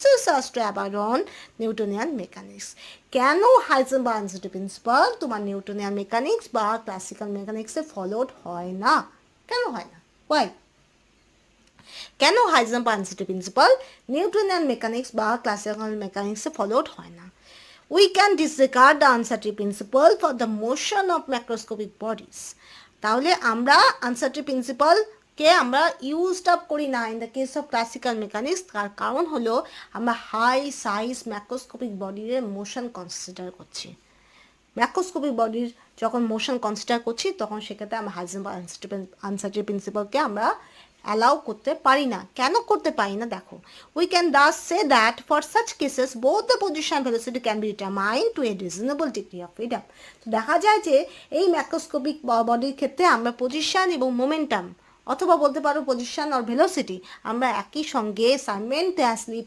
শাস্ত্র অ্যাবারন Newtonian mechanics. কেন Heisenberg uncertainty principal তোমার নিউটনিয়ান মেকানিক্স বা ক্লাসিক্যাল মেকানিক্সে ফলোড হয় না? কেন হয় না? ওয়াই? কেন Heisenberg uncertainty principal Newtonian mechanics বা ক্লাসিক্যাল মেকানিক্সে ফলোড হয় না? We can disregard the uncertainty principle for the motion of macroscopic bodies. তাহলে আমরা আনসার্টেনিটি প্রিন্সিপালকে আমরা ইউজড আপ করি না in the case of classical mechanics. তার কারণ হলো আমরা হাই সাইজ ম্যাক্রোস্কোপিক বডির মোশন কনসিডার করছি। ম্যাক্রোস্কোপিক বডির যখন মোশন কনসিডার করছি তখন সেক্ষেত্রে আমরা হাইজেনবার্গ আনসার্টেনিটি প্রিন্সিপালকে আমরা অ্যালাউ করতে পারি না। কেন করতে পারি না দেখো, we can Das say that for such cases both the position velocity can be determined to A reasonable degree of freedom. তো দেখা যায় যে এই ম্যাক্রোস্কোপিক বডির ক্ষেত্রে আমরা পজিশন এবং মোমেন্টাম অথবা বলতে পারো পজিশন আর ভেলোসিটি আমরা একই সঙ্গে সাইমেন্টাসলি